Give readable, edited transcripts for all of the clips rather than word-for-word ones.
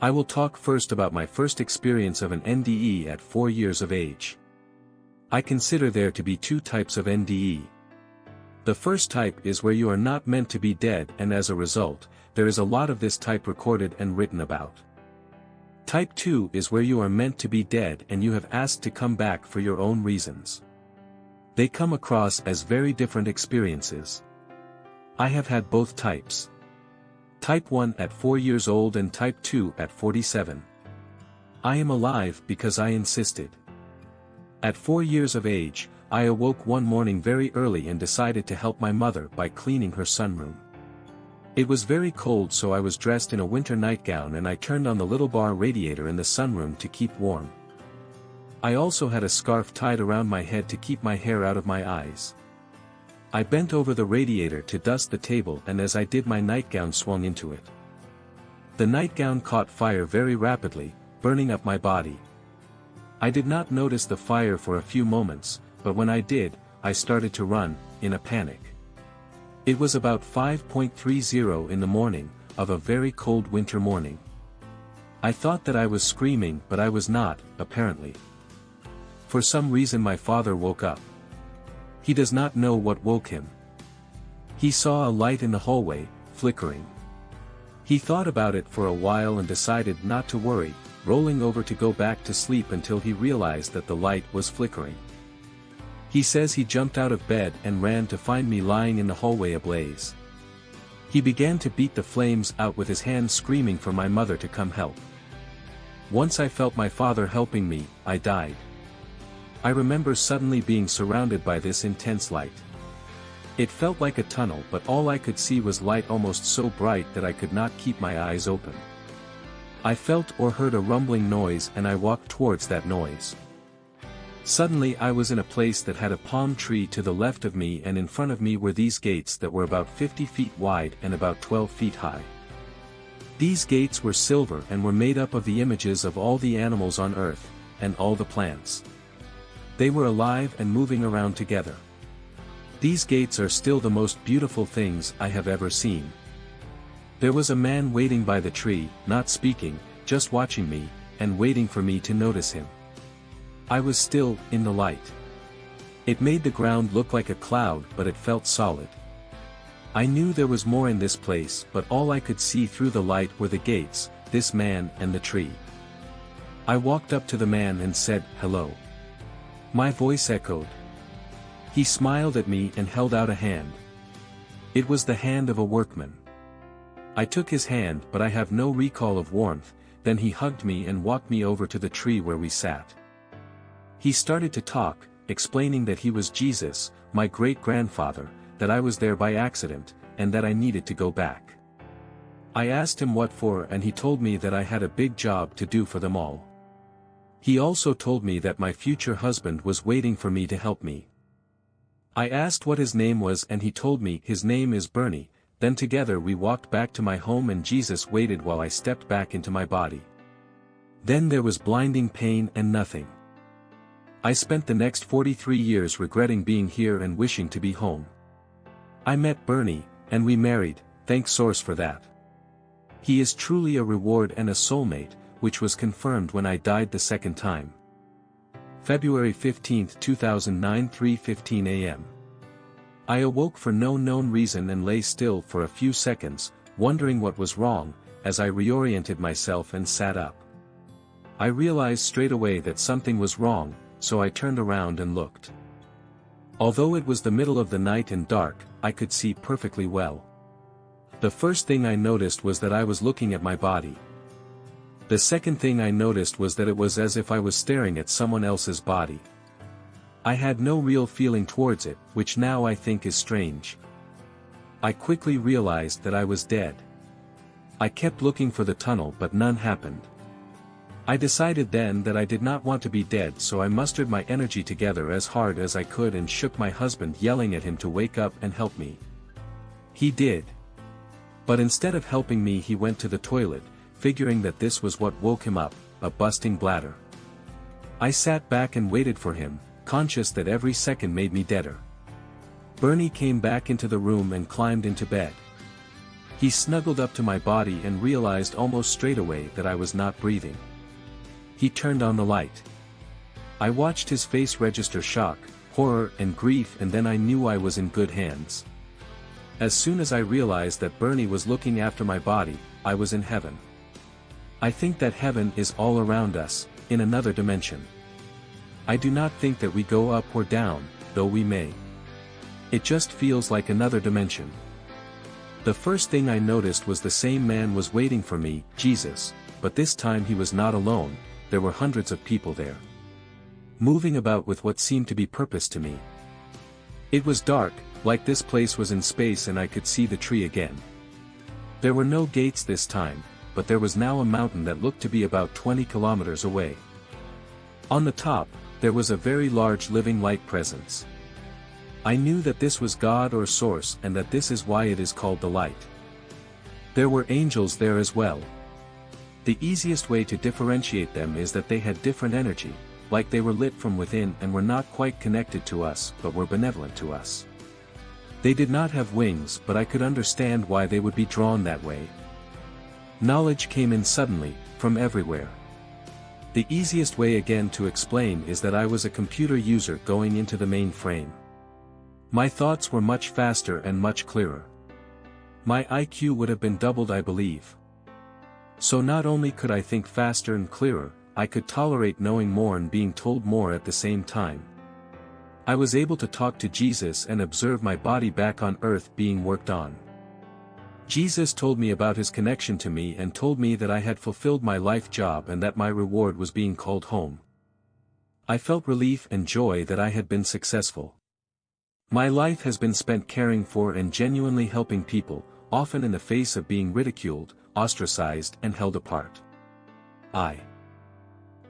I will talk first about my first experience of an NDE at 4 years of age. I consider there to be two types of NDE. The first type is where you are not meant to be dead, and as a result, there is a lot of this type recorded and written about. Type 2 is where you are meant to be dead and you have asked to come back for your own reasons. They come across as very different experiences. I have had both types. Type 1 at 4 years old and Type 2 at 47. I am alive because I insisted. At 4 years of age, I awoke one morning very early and decided to help my mother by cleaning her sunroom. It was very cold, so I was dressed in a winter nightgown and I turned on the little bar radiator in the sunroom to keep warm. I also had a scarf tied around my head to keep my hair out of my eyes. I bent over the radiator to dust the table, and as I did, my nightgown swung into it. The nightgown caught fire very rapidly, burning up my body. I did not notice the fire for a few moments, but when I did, I started to run, in a panic. It was about 5:30 in the morning, of a very cold winter morning. I thought that I was screaming, but I was not, apparently. For some reason my father woke up. He does not know what woke him. He saw a light in the hallway, flickering. He thought about it for a while and decided not to worry, rolling over to go back to sleep until he realized that the light was flickering. He says he jumped out of bed and ran to find me lying in the hallway ablaze. He began to beat the flames out with his hands, screaming for my mother to come help. Once I felt my father helping me, I died. I remember suddenly being surrounded by this intense light. It felt like a tunnel, but all I could see was light, almost so bright that I could not keep my eyes open. I felt or heard a rumbling noise and I walked towards that noise. Suddenly I was in a place that had a palm tree to the left of me, and in front of me were these gates that were about 50 feet wide and about 12 feet high. These gates were silver and were made up of the images of all the animals on earth, and all the plants. They were alive and moving around together. These gates are still the most beautiful things I have ever seen. There was a man waiting by the tree, not speaking, just watching me, and waiting for me to notice him. I was still, in the light. It made the ground look like a cloud, but it felt solid. I knew there was more in this place, but all I could see through the light were the gates, this man and the tree. I walked up to the man and said, "Hello." My voice echoed. He smiled at me and held out a hand. It was the hand of a workman. I took his hand, but I have no recall of warmth. Then he hugged me and walked me over to the tree where we sat. He started to talk, explaining that he was Jesus, my great-grandfather, that I was there by accident, and that I needed to go back. I asked him what for, and he told me that I had a big job to do for them all. He also told me that my future husband was waiting for me to help me. I asked what his name was, and he told me his name is Bernie. Then together we walked back to my home, and Jesus waited while I stepped back into my body. Then there was blinding pain and nothing. I spent the next 43 years regretting being here and wishing to be home. I met Bernie, and we married, thank Source for that. He is truly a reward and a soulmate, which was confirmed when I died the second time. February 15, 2009, 3:15 a.m. I awoke for no known reason and lay still for a few seconds, wondering what was wrong. As I reoriented myself and sat up, I realized straight away that something was wrong, so I turned around and looked. Although it was the middle of the night and dark, I could see perfectly well. The first thing I noticed was that I was looking at my body. The second thing I noticed was that it was as if I was staring at someone else's body. I had no real feeling towards it, which now I think is strange. I quickly realized that I was dead. I kept looking for the tunnel, but none happened. I decided then that I did not want to be dead, so I mustered my energy together as hard as I could and shook my husband, yelling at him to wake up and help me. He did. But instead of helping me, he went to the toilet, figuring that this was what woke him up, a busting bladder. I sat back and waited for him, conscious that every second made me deader. Bernie came back into the room and climbed into bed. He snuggled up to my body and realized almost straight away that I was not breathing. He turned on the light. I watched his face register shock, horror and grief, and then I knew I was in good hands. As soon as I realized that Bernie was looking after my body, I was in heaven. I think that heaven is all around us, in another dimension. I do not think that we go up or down, though we may. It just feels like another dimension. The first thing I noticed was the same man was waiting for me, Jesus, but this time he was not alone, there were hundreds of people there, moving about with what seemed to be purpose to me. It was dark, like this place was in space, and I could see the tree again. There were no gates this time, but there was now a mountain that looked to be about 20 kilometers away. On the top, there was a very large living light presence. I knew that this was God or Source, and that this is why it is called the light. There were angels there as well. The easiest way to differentiate them is that they had different energy, like they were lit from within and were not quite connected to us but were benevolent to us. They did not have wings, but I could understand why they would be drawn that way. Knowledge came in suddenly, from everywhere. The easiest way again to explain is that I was a computer user going into the mainframe. My thoughts were much faster and much clearer. My IQ would have been doubled, I believe. So not only could I think faster and clearer, I could tolerate knowing more and being told more at the same time. I was able to talk to Jesus and observe my body back on earth being worked on. Jesus told me about his connection to me and told me that I had fulfilled my life job and that my reward was being called home. I felt relief and joy that I had been successful. My life has been spent caring for and genuinely helping people, often in the face of being ridiculed, ostracized and held apart.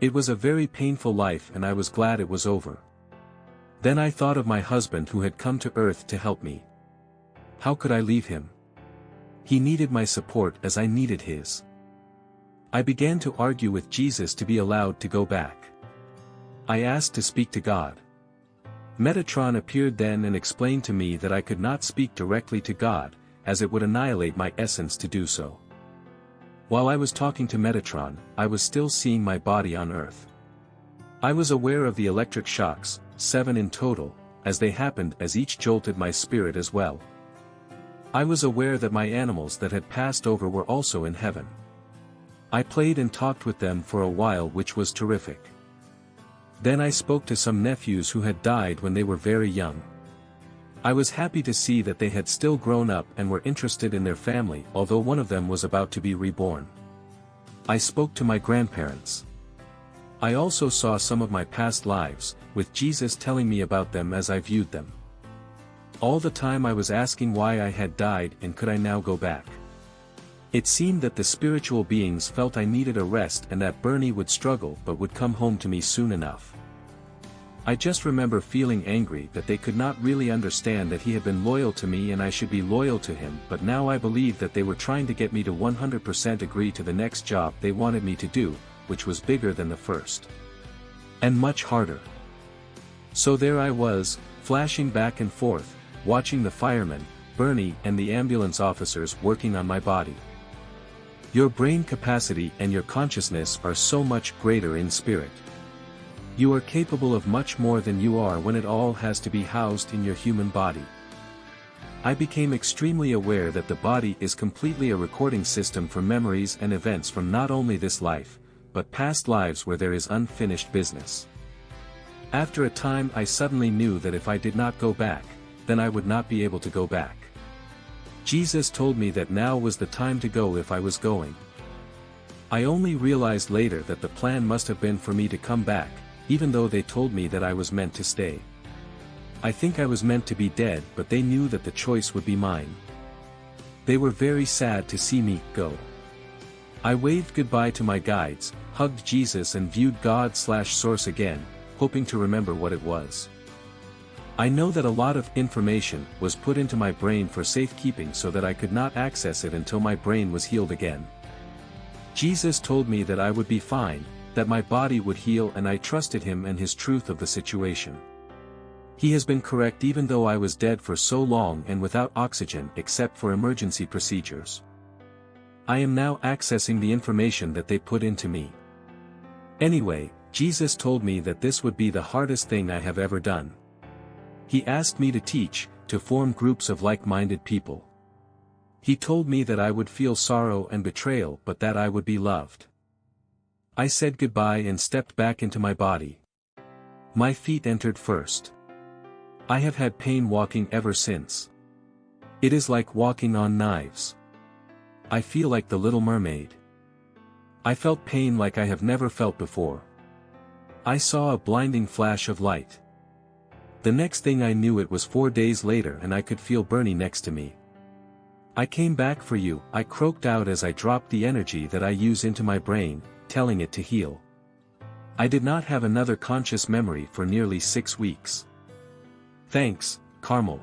It was a very painful life and I was glad it was over. Then I thought of my husband who had come to earth to help me. How could I leave him? He needed my support as I needed his. I began to argue with Jesus to be allowed to go back. I asked to speak to God. Metatron appeared then and explained to me that I could not speak directly to God, as it would annihilate my essence to do so. While I was talking to Metatron, I was still seeing my body on Earth. I was aware of the electric shocks, 7 in total, as they happened as each jolted my spirit as well. I was aware that my animals that had passed over were also in heaven. I played and talked with them for a while, which was terrific. Then I spoke to some nephews who had died when they were very young. I was happy to see that they had still grown up and were interested in their family, although one of them was about to be reborn. I spoke to my grandparents. I also saw some of my past lives, with Jesus telling me about them as I viewed them. All the time I was asking why I had died and could I now go back. It seemed that the spiritual beings felt I needed a rest and that Bernie would struggle but would come home to me soon enough. I just remember feeling angry that they could not really understand that he had been loyal to me and I should be loyal to him, but now I believe that they were trying to get me to 100% agree to the next job they wanted me to do, which was bigger than the first. And much harder. So there I was, flashing back and forth, watching the firemen, Bernie and the ambulance officers working on my body. Your brain capacity and your consciousness are so much greater in spirit. You are capable of much more than you are when it all has to be housed in your human body. I became extremely aware that the body is completely a recording system for memories and events from not only this life, but past lives where there is unfinished business. After a time I suddenly knew that if I did not go back, then I would not be able to go back. Jesus told me that now was the time to go if I was going. I only realized later that the plan must have been for me to come back, even though they told me that I was meant to stay. I think I was meant to be dead, but they knew that the choice would be mine. They were very sad to see me go. I waved goodbye to my guides, hugged Jesus and viewed God/Source again, hoping to remember what it was. I know that a lot of information was put into my brain for safekeeping so that I could not access it until my brain was healed again. Jesus told me that I would be fine, that my body would heal, and I trusted him and his truth of the situation. He has been correct even though I was dead for so long and without oxygen except for emergency procedures. I am now accessing the information that they put into me. Anyway, Jesus told me that this would be the hardest thing I have ever done. He asked me to teach, to form groups of like-minded people. He told me that I would feel sorrow and betrayal but that I would be loved. I said goodbye and stepped back into my body. My feet entered first. I have had pain walking ever since. It is like walking on knives. I feel like the Little Mermaid. I felt pain like I have never felt before. I saw a blinding flash of light. The next thing I knew it was 4 days later and I could feel Bernie next to me. I came back for you, I croaked out as I dropped the energy that I use into my brain, telling it to heal. I did not have another conscious memory for nearly 6 weeks. Thanks, Carmel.